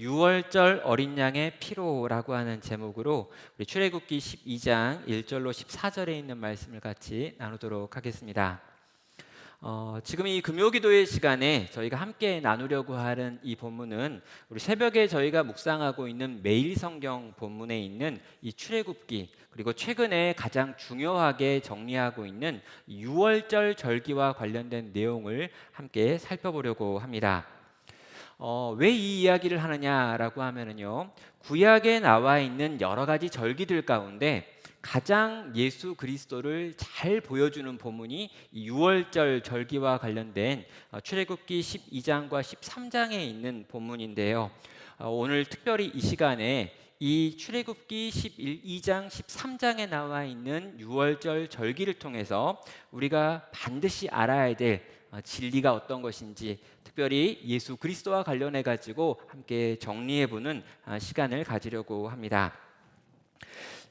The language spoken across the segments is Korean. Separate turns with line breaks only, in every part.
유월절 어린 양의 피로라고 하는 제목으로 우리 출애굽기 12장 1절로 14절에 있는 말씀을 같이 나누도록 하겠습니다. 지금 이 금요기도의 시간에 저희가 함께 나누려고 하는 이 본문은 우리 새벽에 저희가 묵상하고 있는 매일 성경 본문에 있는 이 출애굽기, 그리고 최근에 가장 중요하게 정리하고 있는 유월절 절기와 관련된 내용을 함께 살펴보려고 합니다. 왜 이 이야기를 하느냐라고 하면은요, 구약에 나와 있는 여러 가지 절기들 가운데 가장 예수 그리스도를 잘 보여주는 본문이 이 유월절 절기와 관련된 출애굽기 12장과 13장에 있는 본문인데요. 오늘 특별히 이 시간에 이 출애굽기 12장 13장에 나와 있는 유월절 절기를 통해서 우리가 반드시 알아야 될 진리가 어떤 것인지, 특별히 예수 그리스도와 관련해 가지고 함께 정리해 보는 시간을 가지려고 합니다.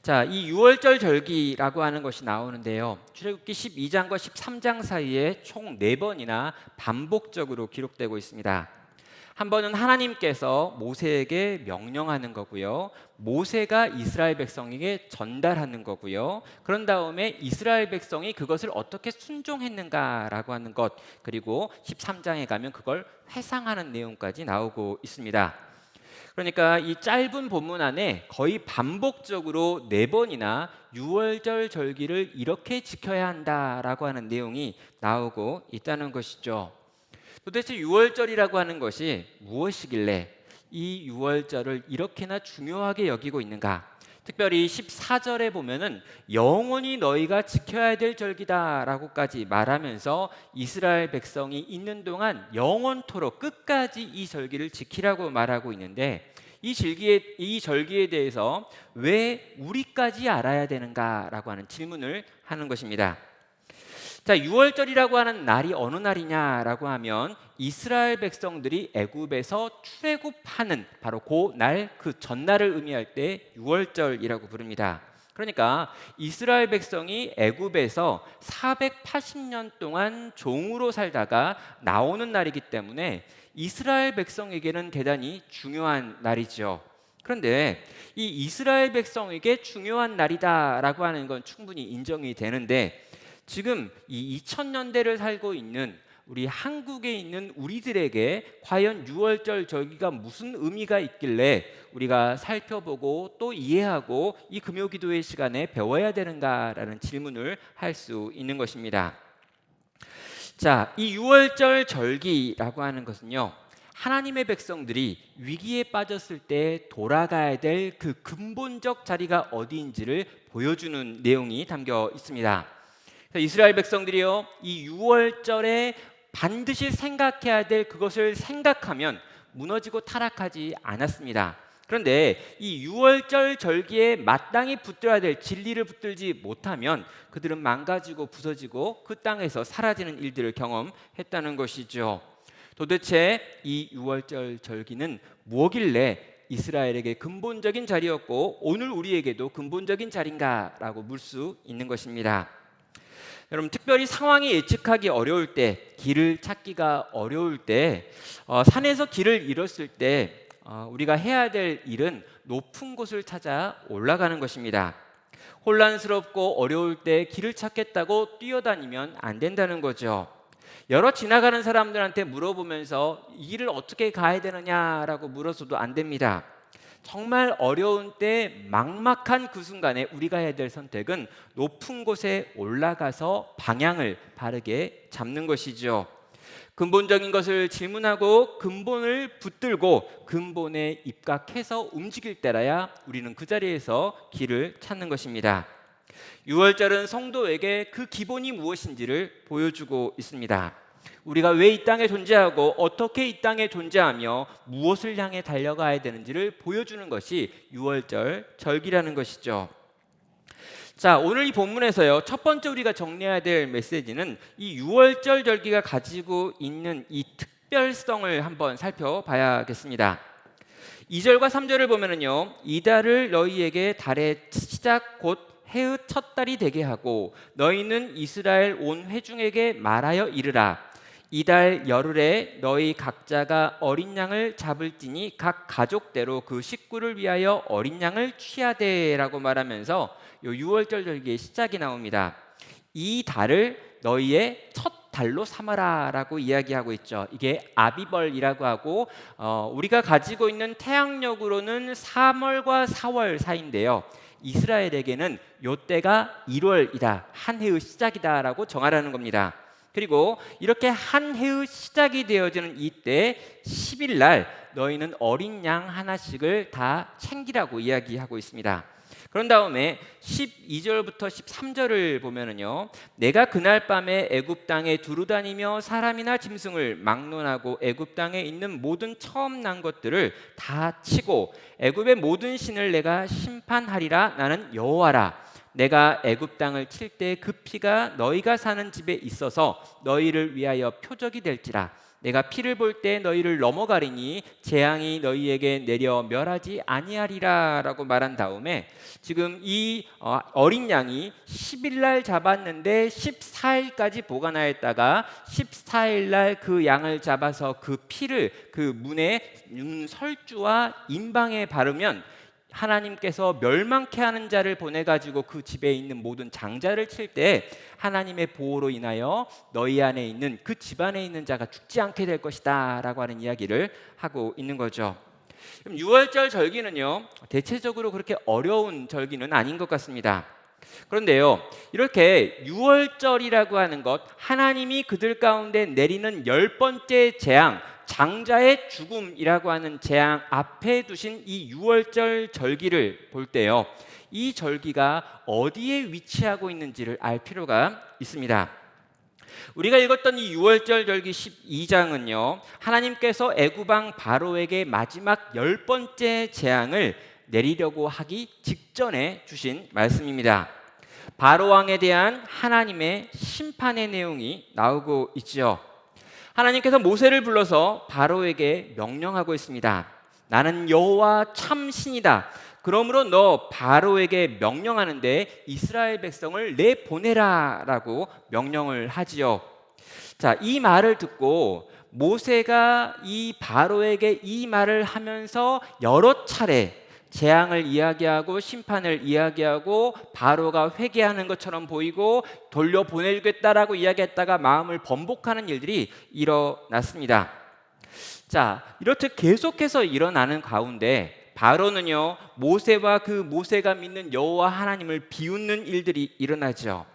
자, 이 유월절 절기라고 하는 것이 나오는데요, 출애굽기 12장과 13장 사이에 총 4번이나 반복적으로 기록되고 있습니다. 한 번은 하나님께서 모세에게 명령하는 거고요, 모세가 이스라엘 백성에게 전달하는 거고요, 그런 다음에 이스라엘 백성이 그것을 어떻게 순종했는가라고 하는 것, 그리고 13장에 가면 그걸 회상하는 내용까지 나오고 있습니다. 그러니까 이 짧은 본문 안에 거의 반복적으로 4번이나 유월절 절기를 이렇게 지켜야 한다라고 하는 내용이 나오고 있다는 것이죠. 도대체 유월절이라고 하는 것이 무엇이길래 이 유월절을 이렇게나 중요하게 여기고 있는가? 특별히 14절에 보면은 영원히 너희가 지켜야 될 절기다라고까지 말하면서 이스라엘 백성이 있는 동안 영원토록 끝까지 이 절기를 지키라고 말하고 있는데, 이 절기에 대해서 왜 우리까지 알아야 되는가라고 하는 질문을 하는 것입니다. 자, 유월절이라고 하는 날이 어느 날이냐라고 하면 이스라엘 백성들이 애굽에서 출애굽하는 바로 그 날, 그 전날을 의미할 때 유월절이라고 부릅니다. 그러니까 이스라엘 백성이 애굽에서 480년 동안 종으로 살다가 나오는 날이기 때문에 이스라엘 백성에게는 대단히 중요한 날이죠. 그런데 이 이스라엘 백성에게 중요한 날이다라고 하는 건 충분히 인정이 되는데, 지금 이 2000년대를 살고 있는 우리 한국에 있는 우리들에게 과연 유월절 절기가 무슨 의미가 있길래 우리가 살펴보고 또 이해하고 이 금요기도의 시간에 배워야 되는가라는 질문을 할 수 있는 것입니다. 자, 이 유월절 절기라고 하는 것은요, 하나님의 백성들이 위기에 빠졌을 때 돌아가야 될 그 근본적 자리가 어디인지를 보여주는 내용이 담겨 있습니다. 이스라엘 백성들이요, 이 유월절에 반드시 생각해야 될 그것을 생각하면 무너지고 타락하지 않았습니다. 그런데 이 유월절 절기에 마땅히 붙들어야 될 진리를 붙들지 못하면 그들은 망가지고 부서지고 그 땅에서 사라지는 일들을 경험했다는 것이죠. 도대체 이 유월절 절기는 뭐길래 이스라엘에게 근본적인 자리였고 오늘 우리에게도 근본적인 자리인가라고 물 수 있는 것입니다. 여러분, 특별히 상황이 예측하기 어려울 때, 길을 찾기가 어려울 때, 산에서 길을 잃었을 때 우리가 해야 될 일은 높은 곳을 찾아 올라가는 것입니다. 혼란스럽고 어려울 때 길을 찾겠다고 뛰어다니면 안 된다는 거죠. 여러 지나가는 사람들한테 물어보면서 이 길을 어떻게 가야 되느냐라고 물어서도 안 됩니다. 정말 어려운 때, 막막한 그 순간에 우리가 해야 될 선택은 높은 곳에 올라가서 방향을 바르게 잡는 것이죠. 근본적인 것을 질문하고 근본을 붙들고 근본에 입각해서 움직일 때라야 우리는 그 자리에서 길을 찾는 것입니다. 유월절은 성도에게 그 기본이 무엇인지를 보여주고 있습니다. 우리가 왜 이 땅에 존재하고 어떻게 이 땅에 존재하며 무엇을 향해 달려가야 되는지를 보여주는 것이 유월절 절기라는 것이죠. 자, 오늘 이 본문에서요, 첫 번째 우리가 정리해야 될 메시지는 이 유월절 절기가 가지고 있는 이 특별성을 한번 살펴봐야겠습니다. 2절과 3절을 보면은요, 이달을 너희에게 달의 시작 곧 해의 첫 달이 되게 하고 너희는 이스라엘 온 회중에게 말하여 이르라. 이달 열흘에 너희 각자가 어린 양을 잡을지니 각 가족대로 그 식구를 위하여 어린 양을 취하되라고 말하면서 요 6월절 절기의 시작이 나옵니다. 이 달을 너희의 첫 달로 삼아라라고 이야기하고 있죠. 이게 아비벌이라고 하고 우리가 가지고 있는 태양력으로는 3월과 4월 사이인데요. 이스라엘에게는 요때가 1월이다, 한 해의 시작이다라고 정하라는 겁니다. 그리고 이렇게 한 해의 시작이 되어지는 이때 10일 날 너희는 어린 양 하나씩을 다 챙기라고 이야기하고 있습니다. 그런 다음에 12절부터 13절을 보면은요, 내가 그날 밤에 애굽 땅에 두루 다니며 사람이나 짐승을 막론하고 애굽 땅에 있는 모든 처음 난 것들을 다 치고 애굽의 모든 신을 내가 심판하리라. 나는 여호와라. 내가 애굽 땅을 칠 때 그 피가 너희가 사는 집에 있어서 너희를 위하여 표적이 될지라. 내가 피를 볼 때 너희를 넘어가리니 재앙이 너희에게 내려 멸하지 아니하리라 라고 말한 다음에 지금 이 어린 양이 10일 날 잡았는데 14일까지 보관하였다가 14일 날 그 양을 잡아서 그 피를 그 문에 설주와 임방에 바르면 하나님께서 멸망케 하는 자를 보내가지고 그 집에 있는 모든 장자를 칠 때 하나님의 보호로 인하여 너희 안에 있는 그 집안에 있는 자가 죽지 않게 될 것이다 라고 하는 이야기를 하고 있는 거죠. 6월절 절기는요, 대체적으로 그렇게 어려운 절기는 아닌 것 같습니다. 그런데요, 이렇게 6월절이라고 하는 것, 하나님이 그들 가운데 내리는 10번째 재앙, 장자의 죽음이라고 하는 재앙 앞에 두신 이 6월절 절기를 볼 때요, 이 절기가 어디에 위치하고 있는지를 알 필요가 있습니다. 우리가 읽었던 이 6월절 절기 12장은요, 하나님께서 애굽왕 바로에게 마지막 10번째 재앙을 내리려고 하기 직전에 주신 말씀입니다. 바로 왕에 대한 하나님의 심판의 내용이 나오고 있죠. 하나님께서 모세를 불러서 바로에게 명령하고 있습니다. 나는 여호와 참 신이다. 그러므로 너 바로에게 명령하는데 이스라엘 백성을 내보내라라고 명령을 하지요. 자, 이 말을 듣고 모세가 이 바로에게 이 말을 하면서 여러 차례 재앙을 이야기하고 심판을 이야기하고 바로가 회개하는 것처럼 보이고 돌려보내주겠다라고 이야기했다가 마음을 번복하는 일들이 일어났습니다. 자, 이렇듯 계속해서 일어나는 가운데 바로는요, 모세와 그 모세가 믿는 여호와 하나님을 비웃는 일들이 일어나죠.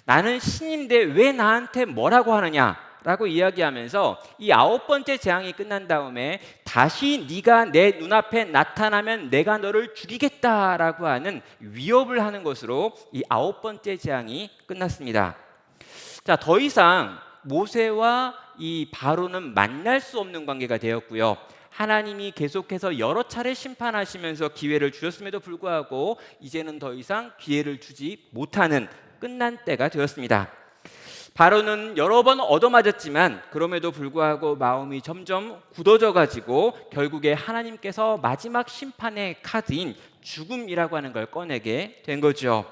나는 신인데 왜 나한테 뭐라고 하느냐 라고 이야기하면서 이 9번째 재앙이 끝난 다음에 다시 네가 내 눈앞에 나타나면 내가 너를 죽이겠다라고 하는 위협을 하는 것으로 이 9번째 재앙이 끝났습니다. 자, 더 이상 모세와 이 바로는 만날 수 없는 관계가 되었고요. 하나님이 계속해서 여러 차례 심판하시면서 기회를 주셨음에도 불구하고 이제는 더 이상 기회를 주지 못하는 끝난 때가 되었습니다. 바로는 여러 번 얻어맞았지만 그럼에도 불구하고 마음이 점점 굳어져 가지고 결국에 하나님께서 마지막 심판의 카드인 죽음이라고 하는 걸 꺼내게 된 거죠.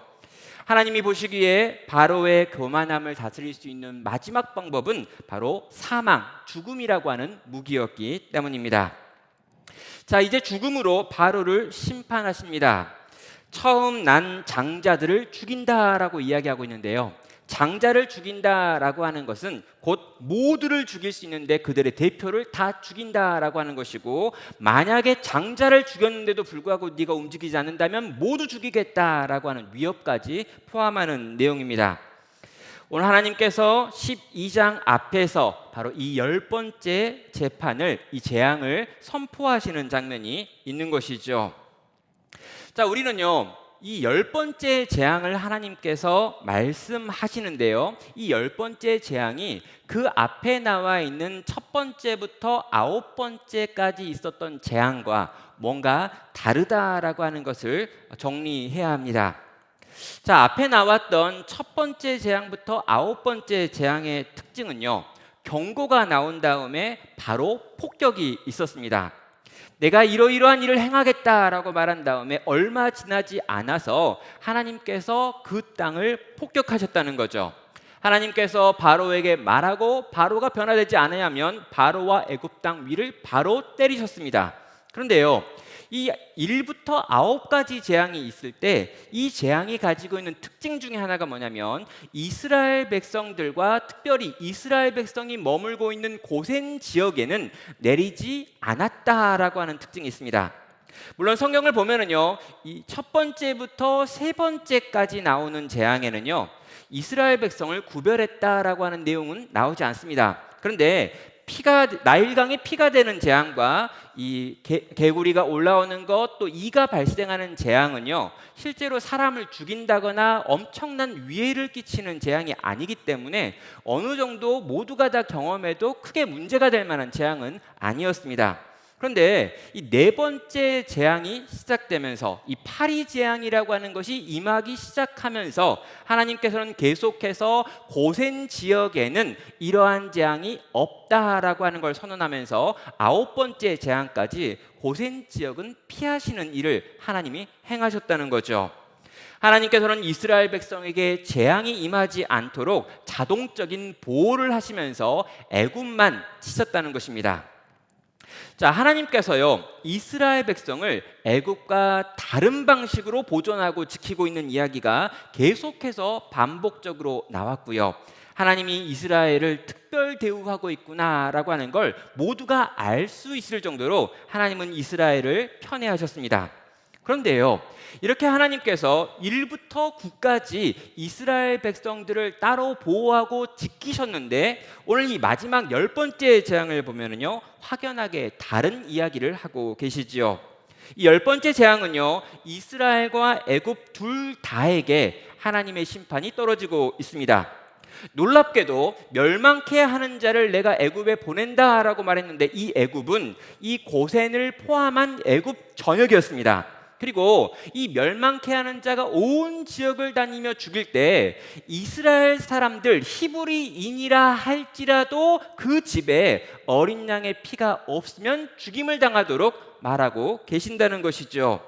하나님이 보시기에 바로의 교만함을 다스릴 수 있는 마지막 방법은 바로 사망, 죽음이라고 하는 무기였기 때문입니다. 자, 이제 죽음으로 바로를 심판하십니다. 처음 난 장자들을 죽인다라고 이야기하고 있는데요, 장자를 죽인다라고 하는 것은 곧 모두를 죽일 수 있는데 그들의 대표를 다 죽인다라고 하는 것이고, 만약에 장자를 죽였는데도 불구하고 네가 움직이지 않는다면 모두 죽이겠다라고 하는 위협까지 포함하는 내용입니다. 오늘 하나님께서 12장 앞에서 바로 이 10번째 재판을, 이 재앙을 선포하시는 장면이 있는 것이죠. 자, 우리는요, 이 10번째 재앙을 하나님께서 말씀하시는데요, 이 10번째 재앙이 그 앞에 나와 있는 첫 번째부터 9번째까지 있었던 재앙과 뭔가 다르다라고 하는 것을 정리해야 합니다. 자, 앞에 나왔던 첫 번째 재앙부터 9번째 재앙의 특징은요, 경고가 나온 다음에 바로 폭격이 있었습니다. 내가 이러이러한 일을 행하겠다라고 말한 다음에 얼마 지나지 않아서 하나님께서 그 땅을 폭격하셨다는 거죠. 하나님께서 바로에게 말하고 바로가 변화되지 않으면 바로와 애굽 땅 위를 바로 때리셨습니다. 그런데요, 이 1부터 9가지 재앙이 있을 때 이 재앙이 가지고 있는 특징 중에 하나가 뭐냐면 이스라엘 백성들과 특별히 이스라엘 백성이 머물고 있는 고센 지역에는 내리지 않았다라고 하는 특징이 있습니다. 물론 성경을 보면은요, 이 첫 번째부터 세 번째까지 나오는 재앙에는요, 이스라엘 백성을 구별했다라고 하는 내용은 나오지 않습니다. 그런데 나일강에 피가 되는 재앙과 이 개구리가 올라오는 것, 또 이가 발생하는 재앙은요, 실제로 사람을 죽인다거나 엄청난 위해를 끼치는 재앙이 아니기 때문에 어느 정도 모두가 다 경험해도 크게 문제가 될 만한 재앙은 아니었습니다. 그런데 이 네 번째 재앙이 시작되면서 이 파리 재앙이라고 하는 것이 임하기 시작하면서 하나님께서는 계속해서 고센 지역에는 이러한 재앙이 없다라고 하는 걸 선언하면서 9번째 재앙까지 고센 지역은 피하시는 일을 하나님이 행하셨다는 거죠. 하나님께서는 이스라엘 백성에게 재앙이 임하지 않도록 자동적인 보호를 하시면서 애굽만 치셨다는 것입니다. 자, 하나님께서요, 이스라엘 백성을 애굽과 다른 방식으로 보존하고 지키고 있는 이야기가 계속해서 반복적으로 나왔고요. 하나님이 이스라엘을 특별 대우하고 있구나라고 하는 걸 모두가 알 수 있을 정도로 하나님은 이스라엘을 편애하셨습니다. 그런데요, 이렇게 하나님께서 1부터 9까지 이스라엘 백성들을 따로 보호하고 지키셨는데 오늘 이 마지막 10번째 재앙을 보면은요, 확연하게 다른 이야기를 하고 계시지요. 이 10번째 재앙은요, 이스라엘과 애굽 둘 다에게 하나님의 심판이 떨어지고 있습니다. 놀랍게도 멸망케 하는 자를 내가 애굽에 보낸다라고 말했는데 이 애굽은 이 고센을 포함한 애굽 전역이었습니다. 그리고 이 멸망케 하는 자가 온 지역을 다니며 죽일 때 이스라엘 사람들 히브리인이라 할지라도 그 집에 어린 양의 피가 없으면 죽임을 당하도록 말하고 계신다는 것이죠.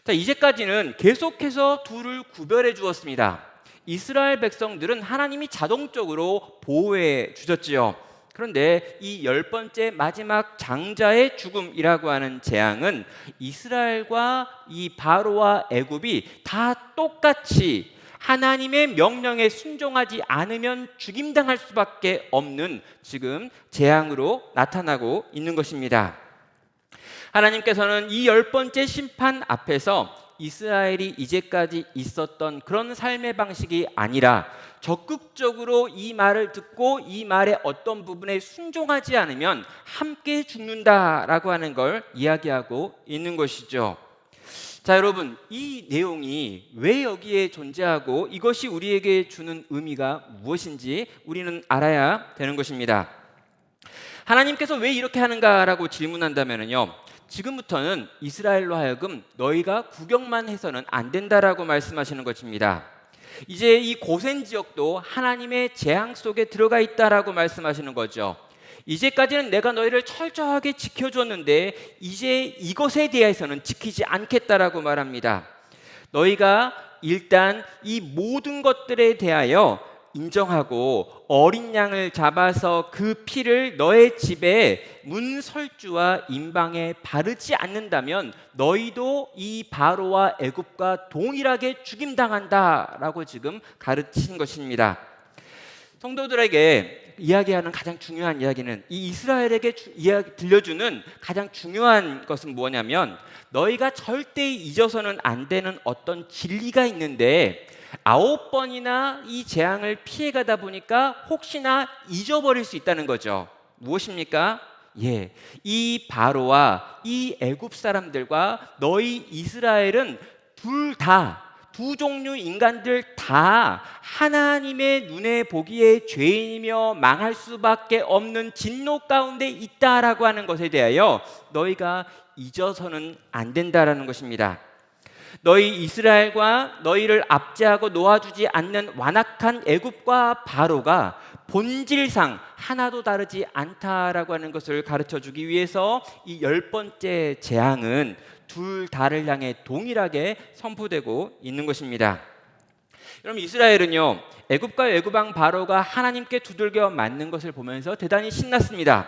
자, 이제까지는 계속해서 둘을 구별해 주었습니다. 이스라엘 백성들은 하나님이 자동적으로 보호해 주셨지요. 그런데 이 10번째 마지막 장자의 죽음이라고 하는 재앙은 이스라엘과 이 바로와 애굽이 다 똑같이 하나님의 명령에 순종하지 않으면 죽임당할 수밖에 없는 지금 재앙으로 나타나고 있는 것입니다. 하나님께서는 이 10번째 심판 앞에서 이스라엘이 이제까지 있었던 그런 삶의 방식이 아니라 적극적으로 이 말을 듣고 이 말의 어떤 부분에 순종하지 않으면 함께 죽는다라고 하는 걸 이야기하고 있는 것이죠. 자, 여러분, 이 내용이 왜 여기에 존재하고 이것이 우리에게 주는 의미가 무엇인지 우리는 알아야 되는 것입니다. 하나님께서 왜 이렇게 하는가라고 질문한다면요, 지금부터는 이스라엘로 하여금 너희가 구경만 해서는 안 된다라고 말씀하시는 것입니다. 이제 이 고센 지역도 하나님의 재앙 속에 들어가 있다라고 말씀하시는 거죠. 이제까지는 내가 너희를 철저하게 지켜줬는데 이제 이것에 대해서는 지키지 않겠다라고 말합니다. 너희가 일단 이 모든 것들에 대하여 인정하고 어린 양을 잡아서 그 피를 너의 집에 문설주와 임방에 바르지 않는다면 너희도 이 바로와 애굽과 동일하게 죽임당한다라고 지금 가르친 것입니다. 성도들에게 이야기하는 가장 중요한 이야기는 이 이스라엘에게 들려주는 가장 중요한 것은 뭐냐면 너희가 절대 잊어서는 안 되는 어떤 진리가 있는데 9번이나 이 재앙을 피해가다 보니까 혹시나 잊어버릴 수 있다는 거죠. 무엇입니까? 이 바로와 이 애굽 사람들과 너희 이스라엘은 두 종류 인간들 다 하나님의 눈에 보기에 죄인이며 망할 수밖에 없는 진노 가운데 있다라고 하는 것에 대하여 너희가 잊어서는 안 된다라는 것입니다. 너희 이스라엘과 너희를 압제하고 놓아주지 않는 완악한 애굽과 바로가 본질상 하나도 다르지 않다라고 하는 것을 가르쳐주기 위해서 이 10번째 재앙은 둘 다를 향해 동일하게 선포되고 있는 것입니다. 여러분, 이스라엘은요, 애굽과 애굽 왕 바로가 하나님께 두들겨 맞는 것을 보면서 대단히 신났습니다.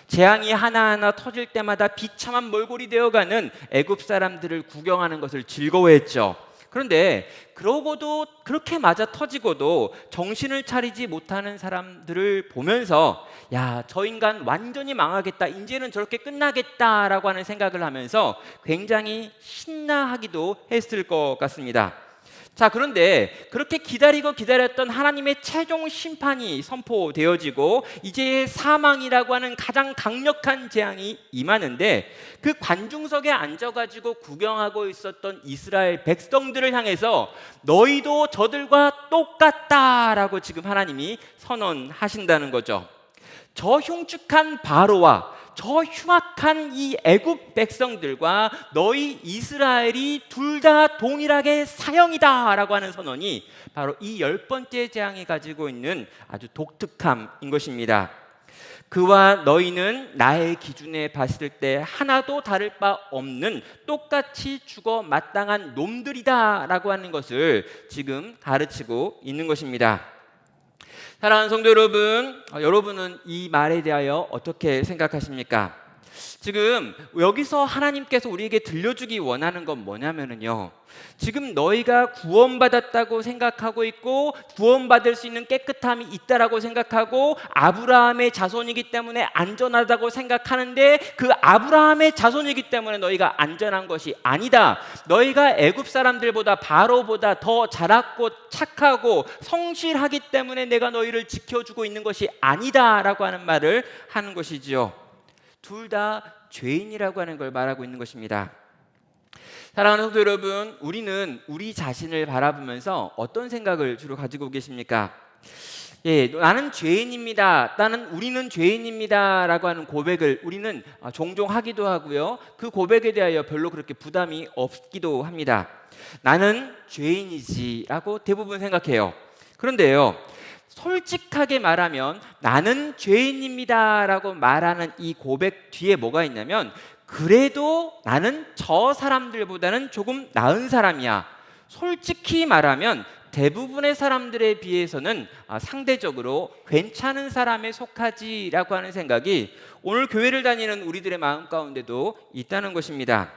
재앙이 하나하나 터질 때마다 비참한 몰골이 되어가는 애굽 사람들을 구경하는 것을 즐거워했죠. 그런데 그러고도, 그렇게 맞아 터지고도 정신을 차리지 못하는 사람들을 보면서, 야, 저 인간 완전히 망하겠다, 이제는 저렇게 끝나겠다라고 하는 생각을 하면서 굉장히 신나하기도 했을 것 같습니다. 자, 그런데 그렇게 기다리고 기다렸던 하나님의 최종 심판이 선포되어지고 이제 사망이라고 하는 가장 강력한 재앙이 임하는데, 그 관중석에 앉아가지고 구경하고 있었던 이스라엘 백성들을 향해서 너희도 저들과 똑같다라고 지금 하나님이 선언하신다는 거죠. 저 흉측한 바로와 저 흉악한 이 애굽 백성들과 너희 이스라엘이 둘 다 동일하게 사형이다라고 하는 선언이 바로 이 10번째 재앙이 가지고 있는 아주 독특함인 것입니다. 그와 너희는 나의 기준에 봤을 때 하나도 다를 바 없는 똑같이 죽어 마땅한 놈들이다라고 하는 것을 지금 가르치고 있는 것입니다. 사랑하는 성도 여러분, 여러분은 이 말에 대하여 어떻게 생각하십니까? 지금 여기서 하나님께서 우리에게 들려주기 원하는 건 뭐냐면요, 지금 너희가 구원받았다고 생각하고 있고 구원받을 수 있는 깨끗함이 있다라고 생각하고 아브라함의 자손이기 때문에 안전하다고 생각하는데, 그 아브라함의 자손이기 때문에 너희가 안전한 것이 아니다. 너희가 애굽 사람들보다, 바로보다 더 자랐고 착하고 성실하기 때문에 내가 너희를 지켜주고 있는 것이 아니다라고 하는 말을 하는 것이지요. 둘 다 죄인이라고 하는 걸 말하고 있는 것입니다. 사랑하는 성도 여러분, 우리는 우리 자신을 바라보면서 어떤 생각을 주로 가지고 계십니까? 나는 죄인입니다. 우리는 죄인입니다 라고 하는 고백을 우리는 종종 하기도 하고요, 그 고백에 대하여 별로 그렇게 부담이 없기도 합니다. 나는 죄인이지 라고 대부분 생각해요. 그런데요, 솔직하게 말하면 나는 죄인입니다 라고 말하는 이 고백 뒤에 뭐가 있냐면, 그래도 나는 저 사람들보다는 조금 나은 사람이야. 솔직히 말하면 대부분의 사람들에 비해서는 상대적으로 괜찮은 사람에 속하지라고 하는 생각이 오늘 교회를 다니는 우리들의 마음 가운데도 있다는 것입니다.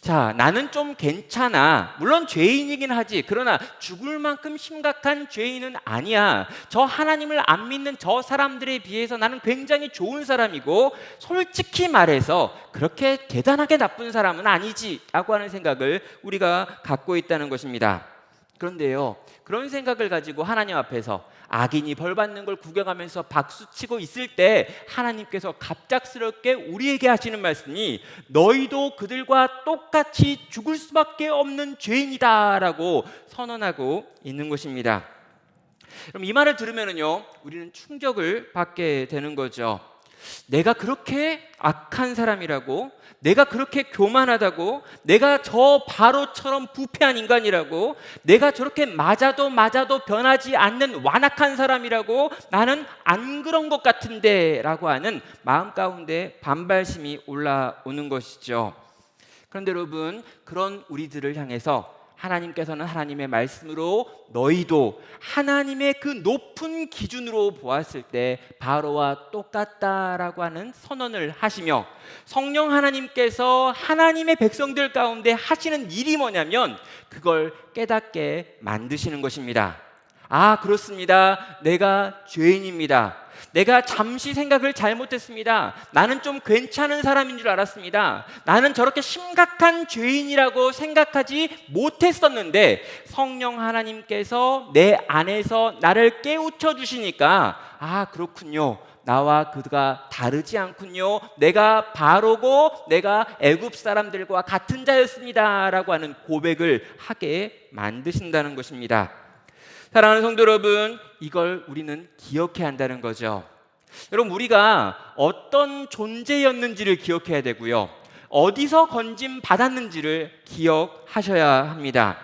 자, 나는 좀 괜찮아. 물론 죄인이긴 하지. 그러나 죽을 만큼 심각한 죄인은 아니야. 저 하나님을 안 믿는 저 사람들에 비해서 나는 굉장히 좋은 사람이고, 솔직히 말해서 그렇게 대단하게 나쁜 사람은 아니지 라고 하는 생각을 우리가 갖고 있다는 것입니다. 그런데요, 그런 생각을 가지고 하나님 앞에서 악인이 벌받는 걸 구경하면서 박수치고 있을 때 하나님께서 갑작스럽게 우리에게 하시는 말씀이 너희도 그들과 똑같이 죽을 수밖에 없는 죄인이다라고 선언하고 있는 것입니다. 그럼 이 말을 들으면요, 우리는 충격을 받게 되는 거죠. 내가 그렇게 악한 사람이라고, 내가 그렇게 교만하다고, 내가 저 바로처럼 부패한 인간이라고, 내가 저렇게 맞아도 변하지 않는 완악한 사람이라고, 나는 안 그런 것 같은데 라고 하는 마음 가운데 반발심이 올라오는 것이죠. 그런데 여러분, 그런 우리들을 향해서 하나님께서는 하나님의 말씀으로 너희도 하나님의 그 높은 기준으로 보았을 때 바로와 똑같다라고 하는 선언을 하시며, 성령 하나님께서 하나님의 백성들 가운데 하시는 일이 뭐냐면 그걸 깨닫게 만드시는 것입니다. 아, 그렇습니다. 내가 죄인입니다. 내가 잠시 생각을 잘못했습니다. 나는 좀 괜찮은 사람인 줄 알았습니다. 나는 저렇게 심각한 죄인이라고 생각하지 못했었는데 성령 하나님께서 내 안에서 나를 깨우쳐 주시니까, 아, 그렇군요. 나와 그가 다르지 않군요. 내가 바로고 내가 애굽 사람들과 같은 자였습니다 라고 하는 고백을 하게 만드신다는 것입니다. 사랑하는 성도 여러분, 이걸 우리는 기억해야 한다는 거죠. 여러분, 우리가 어떤 존재였는지를 기억해야 되고요, 어디서 건짐 받았는지를 기억하셔야 합니다.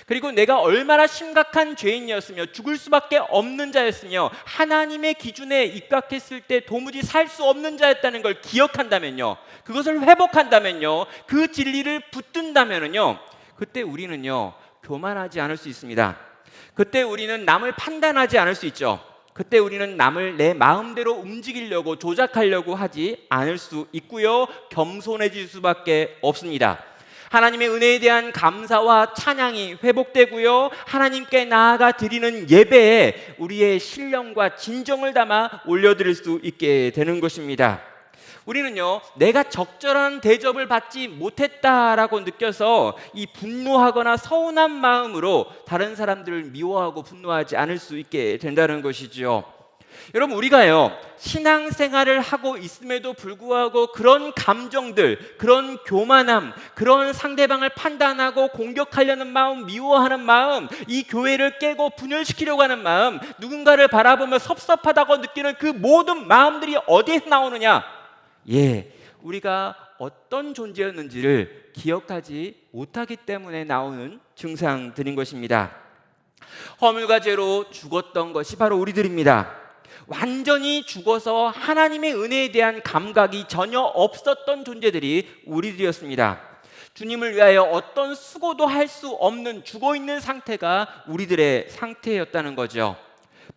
그리고 내가 얼마나 심각한 죄인이었으며 죽을 수밖에 없는 자였으며 하나님의 기준에 입각했을 때 도무지 살 수 없는 자였다는 걸 기억한다면요, 그것을 회복한다면요, 그 진리를 붙든다면요, 그때 우리는요 교만하지 않을 수 있습니다. 그때 우리는 남을 판단하지 않을 수 있죠. 그때 우리는 남을 내 마음대로 움직이려고 조작하려고 하지 않을 수 있고요. 겸손해질 수밖에 없습니다. 하나님의 은혜에 대한 감사와 찬양이 회복되고요. 하나님께 나아가 드리는 예배에 우리의 신령과 진정을 담아 올려드릴 수 있게 되는 것입니다. 우리는요, 내가 적절한 대접을 받지 못했다라고 느껴서 이 분노하거나 서운한 마음으로 다른 사람들을 미워하고 분노하지 않을 수 있게 된다는 것이죠. 여러분, 우리가요, 신앙생활을 하고 있음에도 불구하고 그런 감정들, 그런 교만함, 그런 상대방을 판단하고 공격하려는 마음, 미워하는 마음, 이 교회를 깨고 분열시키려고 하는 마음, 누군가를 바라보며 섭섭하다고 느끼는 그 모든 마음들이 어디에서 나오느냐? 우리가 어떤 존재였는지를 기억하지 못하기 때문에 나오는 증상들인 것입니다. 허물과 죄로 죽었던 것이 바로 우리들입니다. 완전히 죽어서 하나님의 은혜에 대한 감각이 전혀 없었던 존재들이 우리들이었습니다. 주님을 위하여 어떤 수고도 할 수 없는 죽어있는 상태가 우리들의 상태였다는 거죠.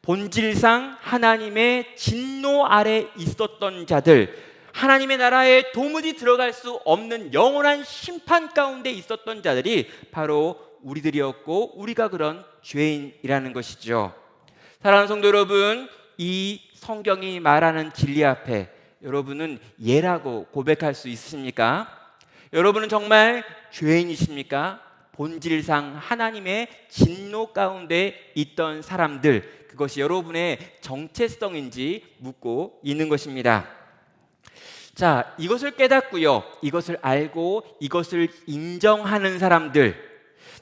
본질상 하나님의 진노 아래 있었던 자들, 하나님의 나라에 도무지 들어갈 수 없는 영원한 심판 가운데 있었던 자들이 바로 우리들이었고, 우리가 그런 죄인이라는 것이죠. 사랑하는 성도 여러분, 이 성경이 말하는 진리 앞에 여러분은 예라고 고백할 수 있습니까? 여러분은 정말 죄인이십니까? 본질상 하나님의 진노 가운데 있던 사람들, 그것이 여러분의 정체성인지 묻고 있는 것입니다. 자, 이것을 깨닫고요, 이것을 알고 이것을 인정하는 사람들,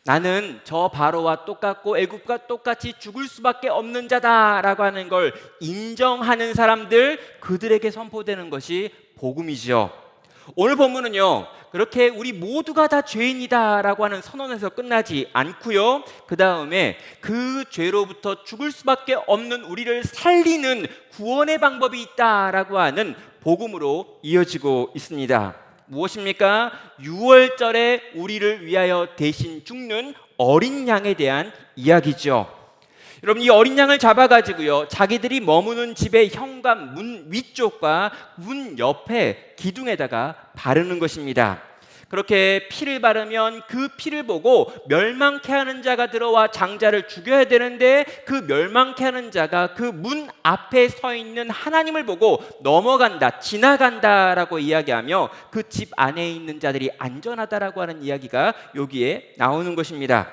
나는 저 바로와 똑같고 애굽과 똑같이 죽을 수밖에 없는 자다라고 하는 걸 인정하는 사람들, 그들에게 선포되는 것이 복음이죠. 오늘 본문은요, 그렇게 우리 모두가 다 죄인이다라고 하는 선언에서 끝나지 않고요, 그 다음에 그 죄로부터 죽을 수밖에 없는 우리를 살리는 구원의 방법이 있다라고 하는 복음으로 이어지고 있습니다. 무엇입니까? 유월절에 우리를 위하여 대신 죽는 어린 양에 대한 이야기죠. 여러분, 이 어린 양을 잡아가지고요, 자기들이 머무는 집의 현관 문 위쪽과 문 옆에 기둥에다가 바르는 것입니다. 그렇게 피를 바르면 그 피를 보고 멸망케 하는 자가 들어와 장자를 죽여야 되는데, 그 멸망케 하는 자가 그 문 앞에 서 있는 하나님을 보고 넘어간다, 지나간다라고 이야기하며 그 집 안에 있는 자들이 안전하다라고 하는 이야기가 여기에 나오는 것입니다.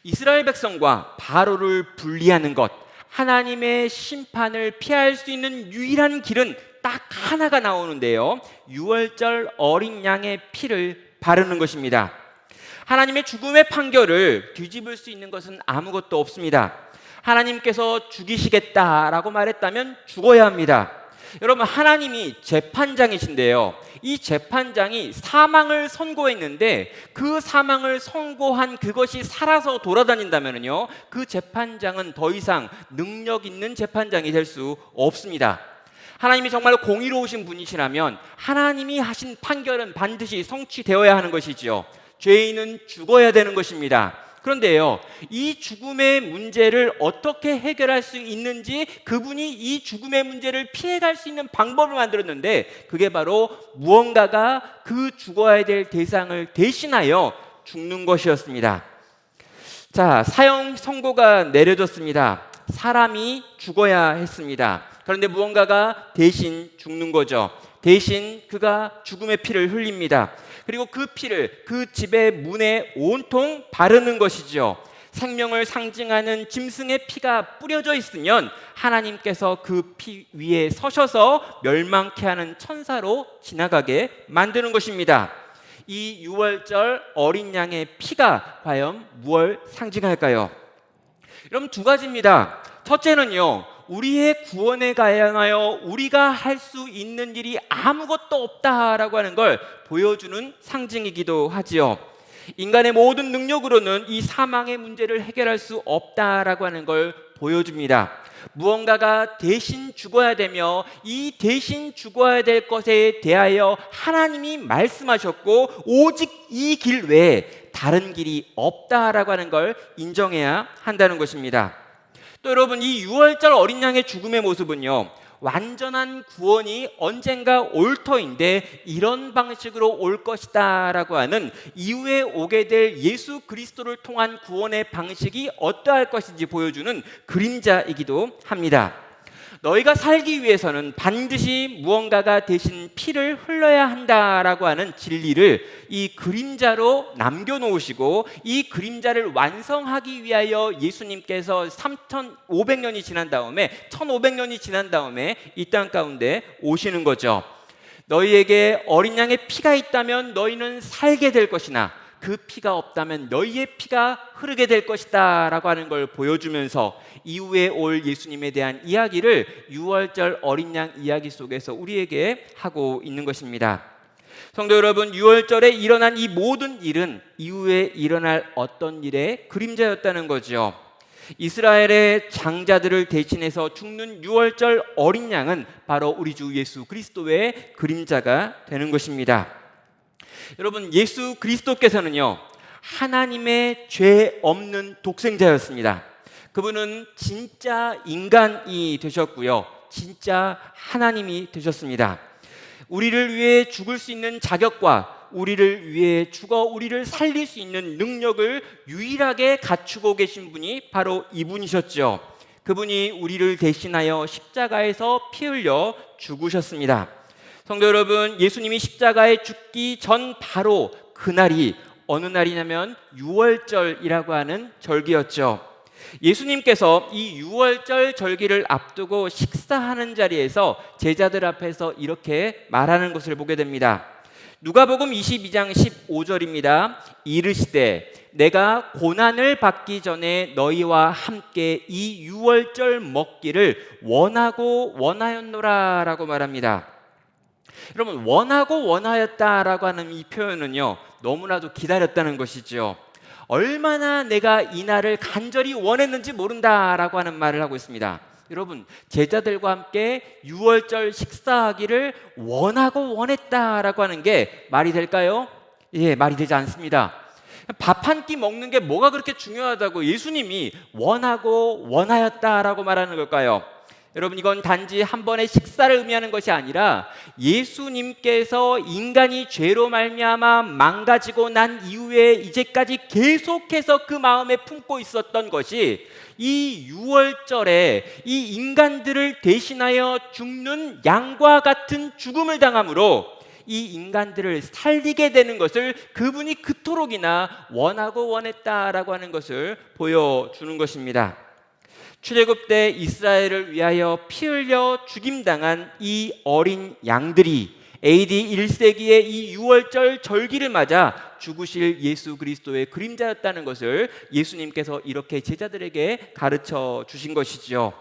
이스라엘 백성과 바로를 분리하는 것, 하나님의 심판을 피할 수 있는 유일한 길은 딱 하나가 나오는데요, 유월절 어린 양의 피를 바르는 것입니다. 하나님의 죽음의 판결을 뒤집을 수 있는 것은 아무것도 없습니다. 하나님께서 죽이시겠다라고 말했다면 죽어야 합니다. 여러분, 하나님이 재판장이신데요, 이 재판장이 사망을 선고했는데 그 사망을 선고한 그것이 살아서 돌아다닌다면요, 그 재판장은 더 이상 능력 있는 재판장이 될 수 없습니다. 하나님이 정말 공의로우신 분이시라면 하나님이 하신 판결은 반드시 성취되어야 하는 것이지요. 죄인은 죽어야 되는 것입니다. 그런데요, 이 죽음의 문제를 어떻게 해결할 수 있는지, 그분이 이 죽음의 문제를 피해갈 수 있는 방법을 만들었는데, 그게 바로 무언가가 그 죽어야 될 대상을 대신하여 죽는 것이었습니다. 자, 사형 선고가 내려졌습니다. 사람이 죽어야 했습니다. 그런데 무언가가 대신 죽는 거죠. 대신 그가 죽음의 피를 흘립니다. 그리고 그 피를 그 집의 문에 온통 바르는 것이죠. 생명을 상징하는 짐승의 피가 뿌려져 있으면 하나님께서 그 피 위에 서셔서 멸망케 하는 천사로 지나가게 만드는 것입니다. 이 유월절 어린 양의 피가 과연 무엇을 상징할까요? 여러분, 두 가지입니다. 첫째는요, 우리의 구원에 관하여 우리가 할 수 있는 일이 아무것도 없다라고 하는 걸 보여주는 상징이기도 하지요. 인간의 모든 능력으로는 이 사망의 문제를 해결할 수 없다라고 하는 걸 보여줍니다. 무언가가 대신 죽어야 되며, 이 대신 죽어야 될 것에 대하여 하나님이 말씀하셨고, 오직 이 길 외에 다른 길이 없다라고 하는 걸 인정해야 한다는 것입니다. 또 여러분, 이 유월절 어린 양의 죽음의 모습은요, 완전한 구원이 언젠가 올 터인데 이런 방식으로 올 것이다 라고 하는 이후에 오게 될 예수 그리스도를 통한 구원의 방식이 어떠할 것인지 보여주는 그림자이기도 합니다. 너희가 살기 위해서는 반드시 무언가가 대신 피를 흘러야 한다라고 하는 진리를 이 그림자로 남겨놓으시고, 이 그림자를 완성하기 위하여 예수님께서 3,500년이 지난 다음에 1,500년이 지난 다음에 이 땅 가운데 오시는 거죠. 너희에게 어린 양의 피가 있다면 너희는 살게 될 것이나 그 피가 없다면 너희의 피가 흐르게 될 것이다 라고 하는 걸 보여주면서 이후에 올 예수님에 대한 이야기를 유월절 어린 양 이야기 속에서 우리에게 하고 있는 것입니다. 성도 여러분, 유월절에 일어난 이 모든 일은 이후에 일어날 어떤 일의 그림자였다는 거죠. 이스라엘의 장자들을 대신해서 죽는 유월절 어린 양은 바로 우리 주 예수 그리스도의 그림자가 되는 것입니다. 여러분, 예수 그리스도께서는요, 하나님의 죄 없는 독생자였습니다. 그분은 진짜 인간이 되셨고요, 진짜 하나님이 되셨습니다. 우리를 위해 죽을 수 있는 자격과 우리를 위해 죽어 우리를 살릴 수 있는 능력을 유일하게 갖추고 계신 분이 바로 이분이셨죠. 그분이 우리를 대신하여 십자가에서 피 흘려 죽으셨습니다. 성도 여러분, 예수님이 십자가에 죽기 전 바로 그날이 어느 날이냐면 유월절이라고 하는 절기였죠. 예수님께서 이 유월절 절기를 앞두고 식사하는 자리에서 제자들 앞에서 이렇게 말하는 것을 보게 됩니다. 누가복음 22장 15절입니다. 이르시되 내가 고난을 받기 전에 너희와 함께 이 유월절 먹기를 원하고 원하였노라 라고 말합니다. 여러분, 원하고 원하였다라고 하는 이 표현은요, 너무나도 기다렸다는 것이죠. 얼마나 내가 이 날을 간절히 원했는지 모른다라고 하는 말을 하고 있습니다. 여러분, 제자들과 함께 유월절 식사하기를 원하고 원했다라고 하는 게 말이 될까요? 예, 말이 되지 않습니다. 밥 한 끼 먹는 게 뭐가 그렇게 중요하다고 예수님이 원하고 원하였다라고 말하는 걸까요? 여러분, 이건 단지 한 번의 식사를 의미하는 것이 아니라 예수님께서 인간이 죄로 말미암아 망가지고 난 이후에 이제까지 계속해서 그 마음에 품고 있었던 것이 이 유월절에 이 인간들을 대신하여 죽는 양과 같은 죽음을 당함으로 이 인간들을 살리게 되는 것을 그분이 그토록이나 원하고 원했다라고 하는 것을 보여주는 것입니다. 출애굽 때 이스라엘을 위하여 피 흘려 죽임당한 이 어린 양들이 AD 1세기의 이 유월절 절기를 맞아 죽으실 예수 그리스도의 그림자였다는 것을 예수님께서 이렇게 제자들에게 가르쳐 주신 것이죠.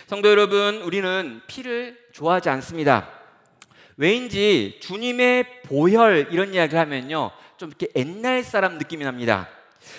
성도 여러분, 우리는 피를 좋아하지 않습니다. 왜인지 주님의 보혈 이런 이야기를 하면요, 좀 이렇게 옛날 사람 느낌이 납니다.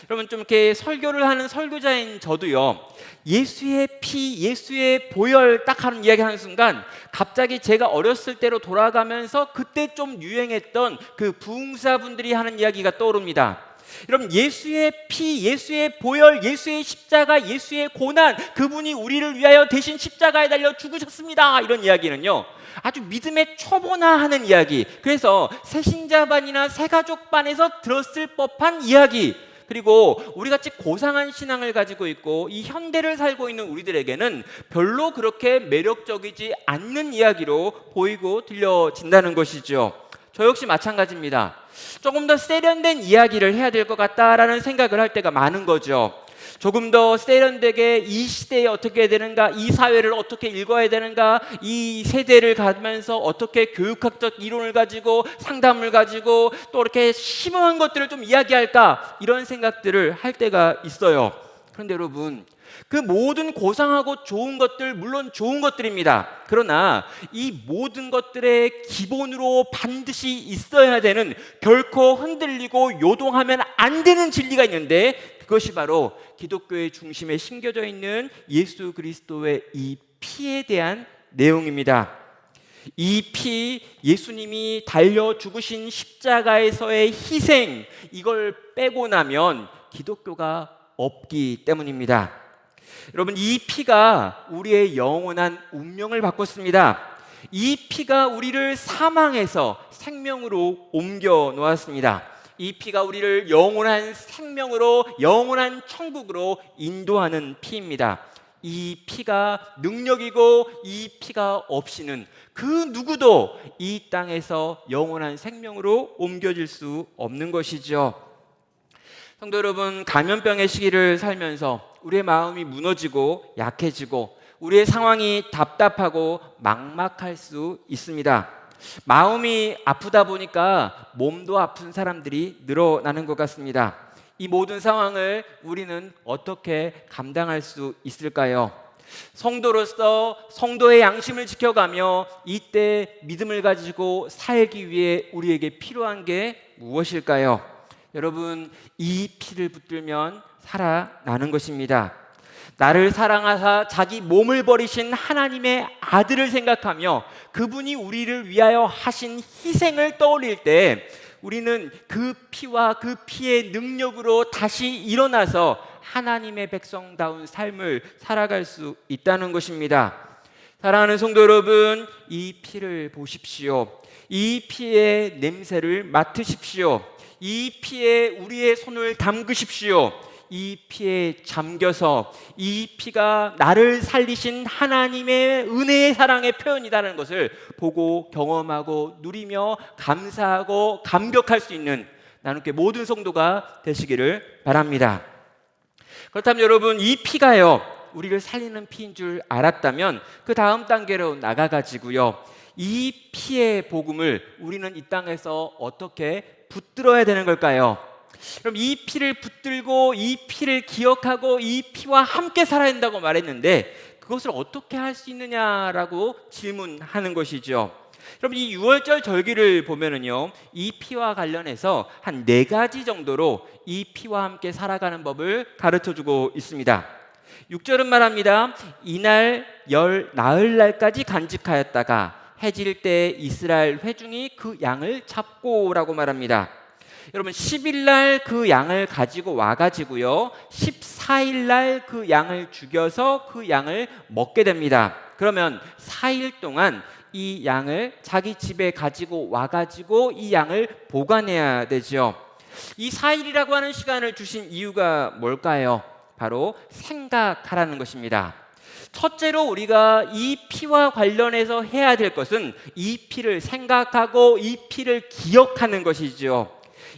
여러분, 좀 이렇게 설교를 하는 설교자인 저도요, 예수의 피, 예수의 보혈 딱 하는 이야기 하는 순간 갑자기 제가 어렸을 때로 돌아가면서 그때 좀 유행했던 그 부흥사분들이 하는 이야기가 떠오릅니다. 여러분, 예수의 피, 예수의 보혈, 예수의 십자가, 예수의 고난, 그분이 우리를 위하여 대신 십자가에 달려 죽으셨습니다, 이런 이야기는요, 아주 믿음의 초보나 하는 이야기, 그래서 새신자반이나 새가족반에서 들었을 법한 이야기, 그리고 우리같이 고상한 신앙을 가지고 있고 이 현대를 살고 있는 우리들에게는 별로 그렇게 매력적이지 않는 이야기로 보이고 들려진다는 것이죠. 저 역시 마찬가지입니다. 조금 더 세련된 이야기를 해야 될 것 같다라는 생각을 할 때가 많은 거죠. 조금 더 세련되게 이 시대에 어떻게 해야 되는가, 이 사회를 어떻게 읽어야 되는가, 이 세대를 가면서 어떻게 교육학적 이론을 가지고 상담을 가지고 또 이렇게 심오한 것들을 좀 이야기할까, 이런 생각들을 할 때가 있어요. 그런데 여러분, 그 모든 고상하고 좋은 것들 물론 좋은 것들입니다. 그러나 이 모든 것들의 기본으로 반드시 있어야 되는, 결코 흔들리고 요동하면 안 되는 진리가 있는데, 그것이 바로 기독교의 중심에 심겨져 있는 예수 그리스도의 이 피에 대한 내용입니다. 이 피, 예수님이 달려 죽으신 십자가에서의 희생, 이걸 빼고 나면 기독교가 없기 때문입니다. 여러분, 이 피가 우리의 영원한 운명을 바꿨습니다. 이 피가 우리를 사망에서 생명으로 옮겨 놓았습니다. 이 피가 우리를 영원한 생명으로, 영원한 천국으로 인도하는 피입니다. 이 피가 능력이고, 이 피가 없이는 그 누구도 이 땅에서 영원한 생명으로 옮겨질 수 없는 것이죠. 성도 여러분, 감염병의 시기를 살면서 우리의 마음이 무너지고 약해지고 우리의 상황이 답답하고 막막할 수 있습니다. 마음이 아프다 보니까 몸도 아픈 사람들이 늘어나는 것 같습니다. 이 모든 상황을 우리는 어떻게 감당할 수 있을까요? 성도로서 성도의 양심을 지켜가며 이때 믿음을 가지고 살기 위해 우리에게 필요한 게 무엇일까요? 여러분, 이 피를 붙들면 살아나는 것입니다. 나를 사랑하사 자기 몸을 버리신 하나님의 아들을 생각하며 그분이 우리를 위하여 하신 희생을 떠올릴 때 우리는 그 피와 그 피의 능력으로 다시 일어나서 하나님의 백성다운 삶을 살아갈 수 있다는 것입니다. 사랑하는 성도 여러분, 이 피를 보십시오. 이 피의 냄새를 맡으십시오. 이 피에 우리의 손을 담그십시오. 이 피에 잠겨서 이 피가 나를 살리신 하나님의 은혜의 사랑의 표현이라는 것을 보고 경험하고 누리며 감사하고 감격할 수 있는 나는 모든 성도가 되시기를 바랍니다. 그렇다면 여러분, 이 피가요 우리를 살리는 피인 줄 알았다면 그 다음 단계로 나가가지고요 이 피의 복음을 우리는 이 땅에서 어떻게 붙들어야 되는 걸까요? 그럼 이 피를 붙들고 이 피를 기억하고 이 피와 함께 살아야 한다고 말했는데 그것을 어떻게 할 수 있느냐라고 질문하는 것이죠. 여러분, 이 6월절 절기를 보면은요 이 피와 관련해서 한 4가지 정도로 이 피와 함께 살아가는 법을 가르쳐주고 있습니다. 6절은 말합니다. 이날 열 나흘날까지 간직하였다가 해질 때 이스라엘 회중이 그 양을 잡고라고 말합니다. 여러분, 10일날 그 양을 가지고 와가지고요 14일날 그 양을 죽여서 그 양을 먹게 됩니다. 그러면 4일 동안 이 양을 자기 집에 가지고 와가지고 이 양을 보관해야 되죠. 이 4일이라고 하는 시간을 주신 이유가 뭘까요? 바로 생각하라는 것입니다. 첫째로 우리가 이 피와 관련해서 해야 될 것은 이 피를 생각하고 이 피를 기억하는 것이죠.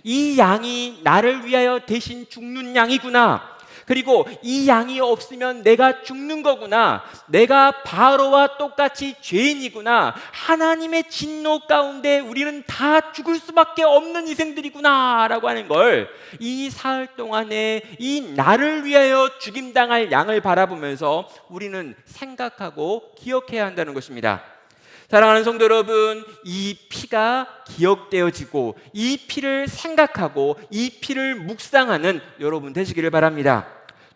이 양이 나를 위하여 대신 죽는 양이구나. 그리고 이 양이 없으면 내가 죽는 거구나. 내가 바로와 똑같이 죄인이구나. 하나님의 진노 가운데 우리는 다 죽을 수밖에 없는 희생들이구나 라고 하는 걸 이 사흘 동안에 이 나를 위하여 죽임당할 양을 바라보면서 우리는 생각하고 기억해야 한다는 것입니다. 사랑하는 성도 여러분, 이 피가 기억되어지고 이 피를 생각하고 이 피를 묵상하는 여러분 되시기를 바랍니다.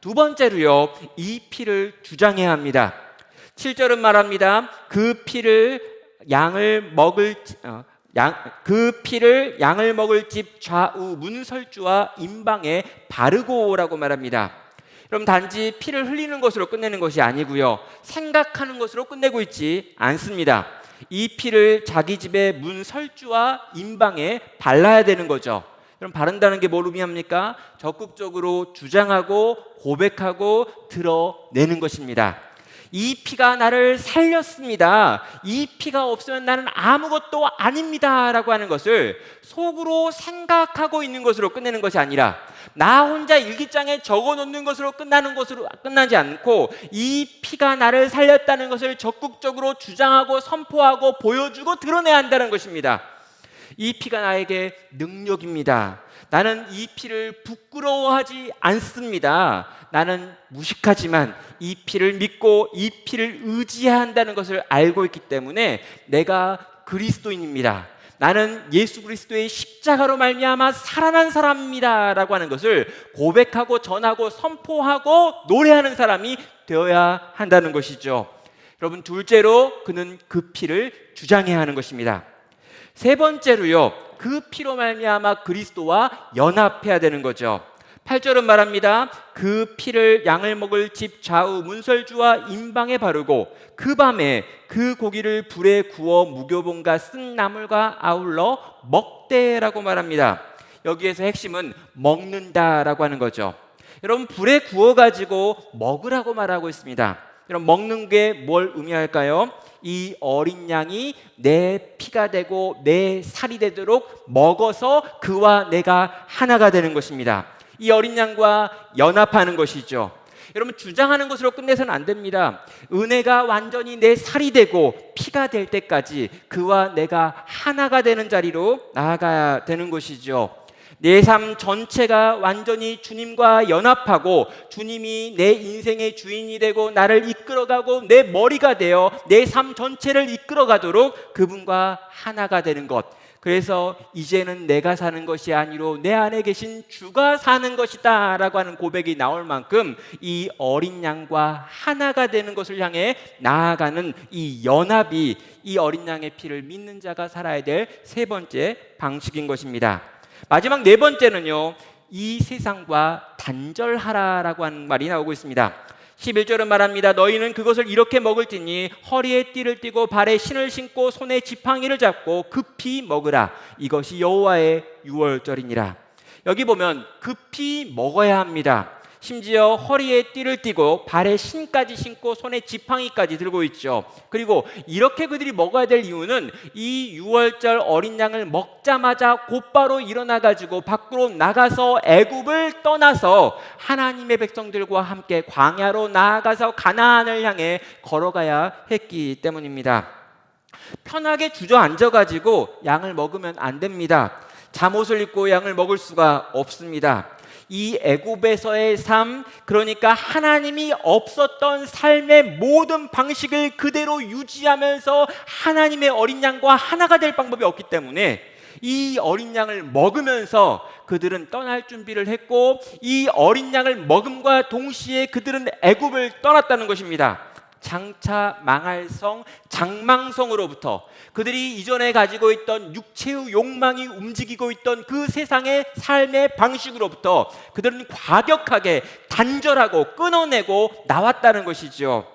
두 번째로요, 이 피를 주장해야 합니다. 7절은 말합니다. 그 피를 양을 먹을 집 좌우 문설주와 임방에 바르고라고 말합니다. 그럼 단지 피를 흘리는 것으로 끝내는 것이 아니고요, 생각하는 것으로 끝내고 있지 않습니다. 이 피를 자기 집의 문설주와 임방에 발라야 되는 거죠. 그럼 바른다는 게 뭘 의미합니까? 적극적으로 주장하고 고백하고 드러내는 것입니다. 이 피가 나를 살렸습니다. 이 피가 없으면 나는 아무것도 아닙니다 라고 하는 것을 속으로 생각하고 있는 것으로 끝내는 것이 아니라 나 혼자 일기장에 적어놓는 것으로 끝나지 않고 이 피가 나를 살렸다는 것을 적극적으로 주장하고 선포하고 보여주고 드러내야 한다는 것입니다. 이 피가 나에게 능력입니다. 나는 이 피를 부끄러워하지 않습니다. 나는 무식하지만 이 피를 믿고 이 피를 의지해야 한다는 것을 알고 있기 때문에 내가 그리스도인입니다. 나는 예수 그리스도의 십자가로 말미암아 살아난 사람입니다 라고 하는 것을 고백하고 전하고 선포하고 노래하는 사람이 되어야 한다는 것이죠. 여러분, 둘째로 그는 그 피를 주장해야 하는 것입니다. 세 번째로요, 그 피로 말미암아 그리스도와 연합해야 되는 거죠. 8절은 말합니다. 그 피를 양을 먹을 집 좌우 문설주와 임방에 바르고 그 밤에 그 고기를 불에 구워 무교본과 쓴 나물과 아울러 먹되라고 말합니다. 여기에서 핵심은 먹는다라고 하는 거죠. 여러분, 불에 구워가지고 먹으라고 말하고 있습니다. 여러분, 먹는 게 뭘 의미할까요? 이 어린 양이 내 피가 되고 내 살이 되도록 먹어서 그와 내가 하나가 되는 것입니다. 이 어린 양과 연합하는 것이죠. 여러분, 주장하는 것으로 끝내서는 안 됩니다. 은혜가 완전히 내 살이 되고 피가 될 때까지 그와 내가 하나가 되는 자리로 나아가야 되는 것이죠. 내 삶 전체가 완전히 주님과 연합하고 주님이 내 인생의 주인이 되고 나를 이끌어가고 내 머리가 되어 내 삶 전체를 이끌어가도록 그분과 하나가 되는 것. 그래서 이제는 내가 사는 것이 아니로 내 안에 계신 주가 사는 것이다 라고 하는 고백이 나올 만큼 이 어린 양과 하나가 되는 것을 향해 나아가는 이 연합이 이 어린 양의 피를 믿는 자가 살아야 될 세 번째 방식인 것입니다. 마지막 네 번째는요, 이 세상과 단절하라라고 하는 말이 나오고 있습니다. 11절은 말합니다. 너희는 그것을 이렇게 먹을지니 허리에 띠를 띠고 발에 신을 신고 손에 지팡이를 잡고 급히 먹으라. 이것이 여호와의 유월절이니라. 여기 보면 급히 먹어야 합니다. 심지어 허리에 띠를 띠고 발에 신까지 신고 손에 지팡이까지 들고 있죠. 그리고 이렇게 그들이 먹어야 될 이유는 이 유월절 어린 양을 먹자마자 곧바로 일어나 가지고 밖으로 나가서 애굽을 떠나서 하나님의 백성들과 함께 광야로 나아가서 가나안을 향해 걸어가야 했기 때문입니다. 편하게 주저앉아 가지고 양을 먹으면 안 됩니다. 잠옷을 입고 양을 먹을 수가 없습니다. 이 애굽에서의 삶, 그러니까 하나님이 없었던 삶의 모든 방식을 그대로 유지하면서 하나님의 어린 양과 하나가 될 방법이 없기 때문에 이 어린 양을 먹으면서 그들은 떠날 준비를 했고 이 어린 양을 먹음과 동시에 그들은 애굽을 떠났다는 것입니다. 장차 망할 성 장망성으로부터 그들이 이전에 가지고 있던 육체의 욕망이 움직이고 있던 그 세상의 삶의 방식으로부터 그들은 과격하게 단절하고 끊어내고 나왔다는 것이죠.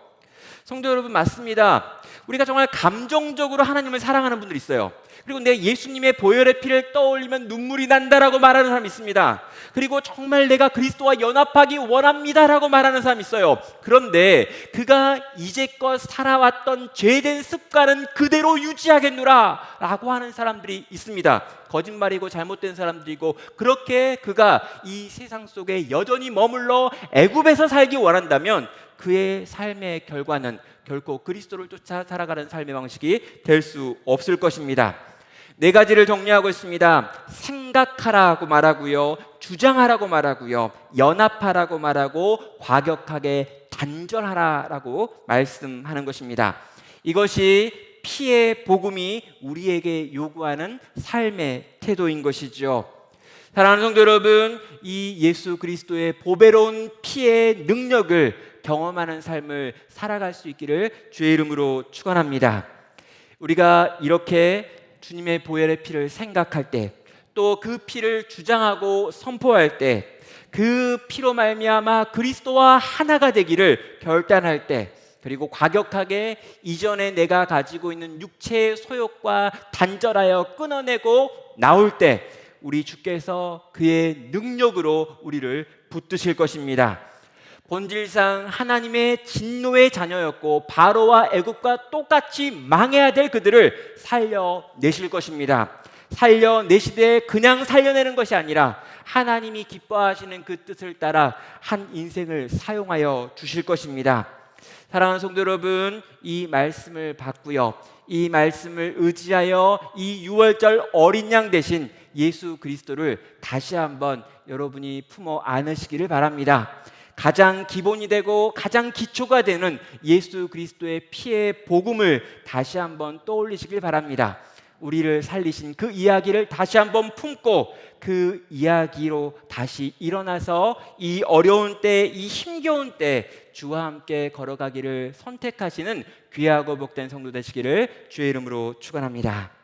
성도 여러분, 맞습니다. 우리가 정말 감정적으로 하나님을 사랑하는 분들이 있어요. 그리고 내가 예수님의 보혈의 피를 떠올리면 눈물이 난다라고 말하는 사람이 있습니다. 그리고 정말 내가 그리스도와 연합하기 원합니다라고 말하는 사람이 있어요. 그런데 그가 이제껏 살아왔던 죄된 습관은 그대로 유지하겠노라 라고 하는 사람들이 있습니다. 거짓말이고 잘못된 사람들이고, 그렇게 그가 이 세상 속에 여전히 머물러 애굽에서 살기 원한다면 그의 삶의 결과는 결코 그리스도를 쫓아 살아가는 삶의 방식이 될 수 없을 것입니다. 네 가지를 정리하고 있습니다. 생각하라고 말하고요, 주장하라고 말하고요, 연합하라고 말하고, 과격하게 단절하라라고 말씀하는 것입니다. 이것이 피의 복음이 우리에게 요구하는 삶의 태도인 것이죠. 사랑하는 성도 여러분, 이 예수 그리스도의 보배로운 피의 능력을 경험하는 삶을 살아갈 수 있기를 주의 이름으로 축원합니다. 우리가 이렇게 주님의 보혈의 피를 생각할 때, 또 그 피를 주장하고 선포할 때, 그 피로 말미암아 그리스도와 하나가 되기를 결단할 때, 그리고 과격하게 이전에 내가 가지고 있는 육체의 소욕과 단절하여 끊어내고 나올 때 우리 주께서 그의 능력으로 우리를 붙드실 것입니다. 본질상 하나님의 진노의 자녀였고 바로와 애굽과 똑같이 망해야 될 그들을 살려내실 것입니다. 살려내시되 그냥 살려내는 것이 아니라 하나님이 기뻐하시는 그 뜻을 따라 한 인생을 사용하여 주실 것입니다. 사랑하는 성도 여러분, 이 말씀을 받고요, 이 말씀을 의지하여 이 유월절 어린 양 대신 예수 그리스도를 다시 한번 여러분이 품어 안으시기를 바랍니다. 가장 기본이 되고 가장 기초가 되는 예수 그리스도의 피의 복음을 다시 한번 떠올리시길 바랍니다. 우리를 살리신 그 이야기를 다시 한번 품고 그 이야기로 다시 일어나서 이 어려운 때, 이 힘겨운 때 주와 함께 걸어가기를 선택하시는 귀하고 복된 성도 되시기를 주의 이름으로 축원합니다.